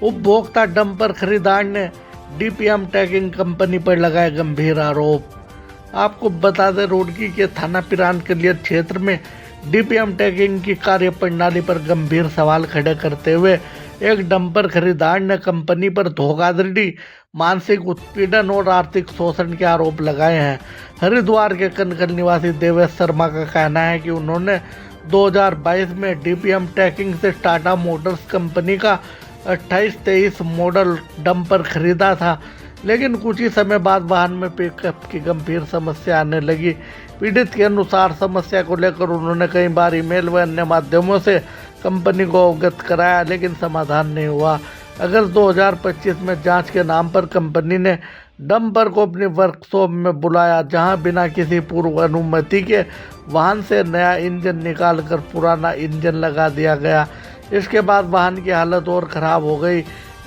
उपभोक्ता डंपर खरीदार ने डीपीएम टैगिंग कंपनी पर लगाए गंभीर आरोप। आपको बता दें, रुड़की के थाना पिरान कलियर क्षेत्र में डीपीएम टैगिंग की कार्य प्रणाली पर गंभीर सवाल खड़े करते हुए एक डंपर खरीदार ने कंपनी पर धोखाधड़ी, मानसिक उत्पीड़न और आर्थिक शोषण के आरोप लगाए हैं। हरिद्वार के कनकल निवासी देवेश शर्मा का कहना है कि उन्होंने 2022 में डीपीएम टैगिंग से टाटा मोटर्स कंपनी का 28-23 मॉडल डंपर खरीदा था, लेकिन कुछ ही समय बाद वाहन में पिकअप की गंभीर समस्या आने लगी। पीड़ित के अनुसार समस्या को लेकर उन्होंने कई बार ईमेल व अन्य माध्यमों से कंपनी को अवगत कराया, लेकिन समाधान नहीं हुआ। अगस्त 2025 में जांच के नाम पर कंपनी ने डंपर को अपनी वर्कशॉप में बुलाया, जहां बिना किसी पूर्व अनुमति के वाहन से नया इंजन निकालकर पुराना इंजन लगा दिया गया। इसके बाद वाहन की हालत और ख़राब हो गई।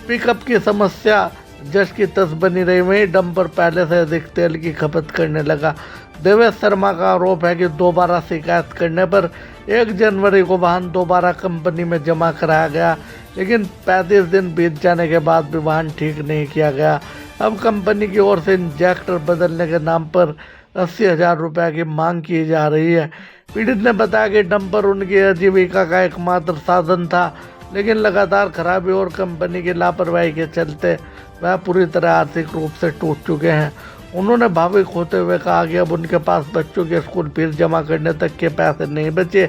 पिकअप की समस्या जस की तस बनी रही, वहीं डंपर पहले से अधिक तेल की खपत करने लगा। देवेश शर्मा का आरोप है कि दोबारा शिकायत करने पर 1 जनवरी को वाहन दोबारा कंपनी में जमा कराया गया, लेकिन 35 दिन बीत जाने के बाद भी वाहन ठीक नहीं किया गया। अब कंपनी की ओर से इंजेक्टर बदलने के नाम पर 80,000 रुपये की मांग की जा रही है। पीड़ित ने बताया कि डंपर उनकी आजीविका का एकमात्र साधन था, लेकिन लगातार खराबी और कंपनी की लापरवाही के चलते वह पूरी तरह आर्थिक रूप से टूट चुके हैं। उन्होंने भावुक होते हुए कहा कि अब उनके पास बच्चों के स्कूल फीस जमा करने तक के पैसे नहीं बचे।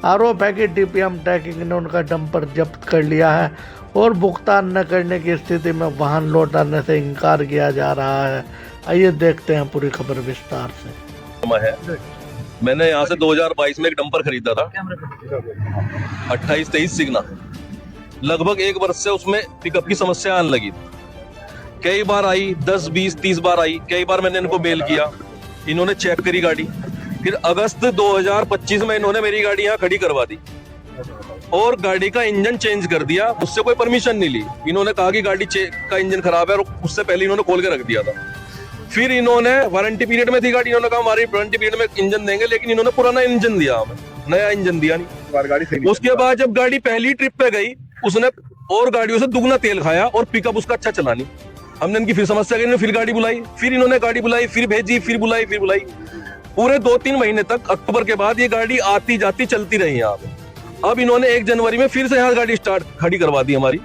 आरोप है कि डीपीएम टैगिंग ने उनका डंपर जब्त कर लिया है और भुगतान न करने की स्थिति में वाहन लौटाने से इनकार किया जा रहा है। आइए देखते हैं पूरी खबर विस्तार से। मैंने यहाँ से 2022 में एक डंपर खरीदा था, 28-23 सिग्ना। लगभग 1 वर्ष से उसमें पिकअप की समस्या आने लगी। कई बार आई, 10, 20, 30 बार आई। कई बार मैंने इनको मेल किया, इन्होंने चेक करी गाड़ी। फिर अगस्त 2025 में इन्होंने मेरी गाड़ी यहाँ खड़ी करवा दी और गाड़ी का इंजन चेंज कर दिया। मुझसे कोई परमिशन नहीं ली। इन्होंने कहा कि गाड़ी का इंजन खराब है और उससे पहले इन्होंने खोल के रख दिया था। फिर इन्होंने वारंटी पीरियड में थी गाड़ी, इन्होंने कहा हमारी वारंटी पीरियड में इंजन देंगे, लेकिन इन्होंने पुराना इंजन दिया, हमें नया इंजन दिया नहीं। उसके बाद जब गाड़ी पहली ट्रिप पे गई, उसने और गाड़ियों से दुगना तेल खाया और पिकअप उसका अच्छा चला नहीं। हमने इनकी फिर समस्या की, फिर गाड़ी बुलाई, फिर इन्होंने गाड़ी बुलाई, फिर भेजी, फिर बुलाई, फिर बुलाई। पूरे 2-3 महीने तक, अक्टूबर के बाद ये गाड़ी आती जाती चलती रही यहाँ पे। अब इन्होंने 1 जनवरी में फिर से यहाँ गाड़ी खड़ी करवा दी हमारी,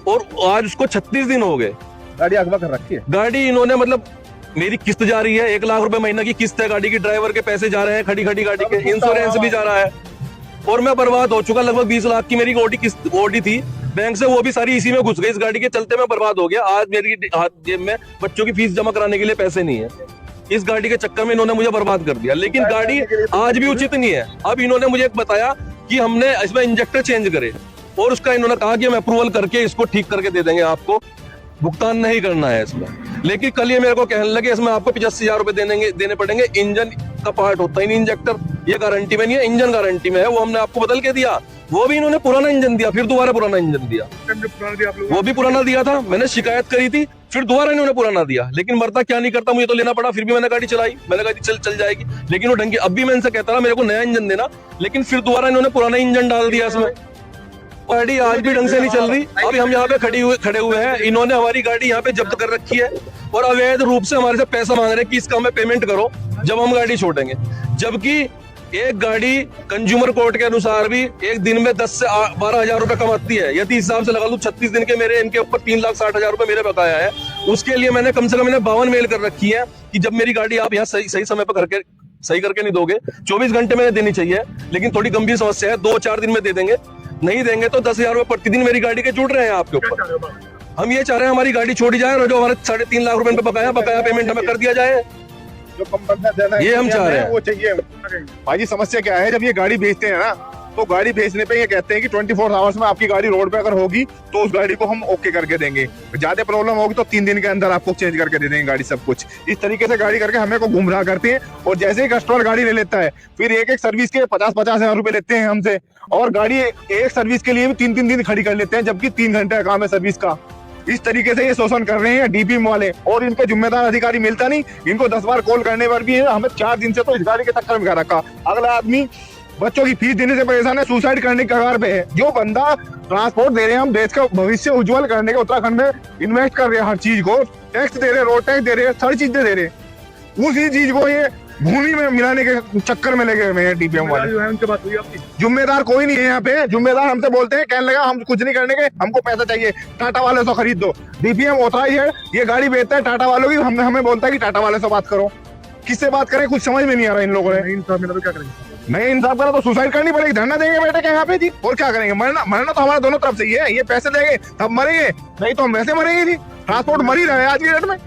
और आज उसको 36 दिन हो गए। गाड़ी अगवा कर रखी है। गाड़ी इन्होंने, मतलब मेरी किस्त जा रही है, 1 लाख रुपए महीना की किस्त है गाड़ी की, ड्राइवर के पैसे जा रहे हैं खड़ी गाड़ी के, इंश्योरेंस भी जा रहा है, और मैं बर्बाद हो चुका। लगभग 20 लाख की मेरी ओडी थी बैंक से, वो भी सारी इसी में घुस गई। इस गाड़ी के चलते मैं बर्बाद हो गया। आज मेरी जेब में बच्चों की फीस जमा कराने के लिए पैसे नहीं है। इस गाड़ी के चक्कर में इन्होंने मुझे बर्बाद कर दिया, लेकिन गाड़ी आज भी उचित नहीं है। अब इन्होंने मुझे बताया कि हमने इसमें इंजेक्टर चेंज करे, और उसका इन्होंने कहा कि हम अप्रूवल करके इसको ठीक करके दे देंगे, आपको भुगतान नहीं करना है इसमें। लेकिन कल ये मेरे को कहने लगे इसमें आपको 85,000 रुपए देने पड़ेंगे। इंजन का पार्ट होता ही नहीं इंजेक्टर, ये गारंटी में नहीं है, इंजन गारंटी में है। वो हमने आपको बदल के दिया, वो भी इन्होंने पुराना इंजन दिया, फिर दोबारा पुराना इंजन दिया, वो भी पुराना दिया था। मैंने शिकायत करी थी, फिर दोबारा इन्होंने पुराना दिया। लेकिन मरता क्या नहीं करता, मुझे तो लेना पड़ा। फिर भी मैंने गाड़ी चलाई, मैंने गाड़ी चल जाएगी, लेकिन वो ढंग की। अब भी मैं इनसे कहता रहा मेरे को नया इंजन देना, लेकिन फिर दोबारा इन्होंने पुराना इंजन डाल दिया इसमें। गाड़ी आज भी ढंग से नहीं चल रही। अभी हम यहाँ पे खड़े हुए हैं, इन्होंने हमारी गाड़ी यहाँ पे जब्त कर रखी है और अवैध रूप से हमारे से पैसा मांग रहे हैं कि इसका हमें पेमेंट करो जब हम गाड़ी छोड़ेंगे। जबकि एक गाड़ी कंज्यूमर कोर्ट के अनुसार भी एक दिन में 10 से 12,000 रुपए कमाती है। यदि हिसाब से लगा लूं 36 दिन के मेरे इनके ऊपर 3,60,000 रुपए मेरे बकाया है। उसके लिए मैंने कम से कम 52 मेल कर रखी है कि जब मेरी गाड़ी आप यहाँ सही समय पर सही करके नहीं दोगे, 24 घंटे में देनी चाहिए। लेकिन थोड़ी गंभीर समस्या है, 2-4 दिन में दे देंगे, नहीं देंगे तो 10,000 रुपए प्रतिदिन मेरी गाड़ी के जुड़ रहे हैं आपके ऊपर। हम ये चाह रहे हैं हमारी गाड़ी छोड़ी जाए और जो हमारे 3.5 लाख रुपए बकाया पेमेंट हमें कर दिया जाए। जो कंपनी देना है, ये हम चाह रहे हैं, वो चाहिए। भाई समस्या क्या है, जब ये गाड़ी बेचते हैं ना, तो गाड़ी बेचने पे ये कहते हैं कि 24 आवर्स में आपकी गाड़ी रोड पे अगर होगी तो उस गाड़ी को हम ओके करके देंगे। ज्यादा प्रॉब्लम होगी तो 3 दिन के अंदर आपको चेंज करके दे देंगे गाड़ी सब कुछ। इस तरीके से गाड़ी करके हमें को गुमराह करते हैं। और जैसे ही कस्टमर गाड़ी ले लेता है, फिर एक सर्विस के 50-50 हजार रुपए लेते हैं हमसे, और गाड़ी एक सर्विस के लिए भी 3-3 दिन खड़ी कर लेते हैं, जबकि 3 घंटे का काम है सर्विस का। इस तरीके से ये शोषण कर रहे हैं डीपीएम वाले, और इनके जिम्मेदार अधिकारी मिलता नहीं। इनको 10 बार कॉल करने पर भी हमें 4 दिन से तो इस गाड़ी के चक्कर में रखा। अगला आदमी बच्चों की फीस देने से परेशान है, सुसाइड करने की कगार पे है। जो बंदा ट्रांसपोर्ट दे रहे हैं, हम देश का भविष्य उज्जवल करने के उत्तराखंड में इन्वेस्ट कर रहे हैं, हर चीज को टैक्स दे रहे हैं, रोड टैक्स दे रहे हैं, हर चीजें दे रहे हैं, उसी चीज को ये भूमि में मिलाने के चक्कर में लगे हुए हैं डीपीएम वाले। जो है उनसे बात हुई आपकी? जिम्मेदार कोई नहीं है यहाँ पे। जिम्मेदार हमसे बोलते हैं, कहने लगा हम कुछ नहीं करने के, हमको पैसा चाहिए, टाटा वाले से खरीद दो। डीपीएम ऑथराइज है, ये गाड़ी बेचता है टाटा वालों की, हमने हमें बोलता है कि टाटा वाले से बात करो। किससे बात करें, कुछ समझ में नहीं आ रहा इन लोगों ने। नहीं इंसाफ मिला तो क्या करेंगे? नहीं इंसाफ करा तो सुसाइड करनी पड़ेगी, धरना देंगे बैठे के यहाँ पे जी, और क्या करेंगे। मरना तो हमारा दोनों तरफ से ही है, ये पैसे देंगे तब मरेंगे, नहीं तो हम वैसे मरेंगे जी। ट्रांसपोर्ट मर ही रहा है आज की डेट में।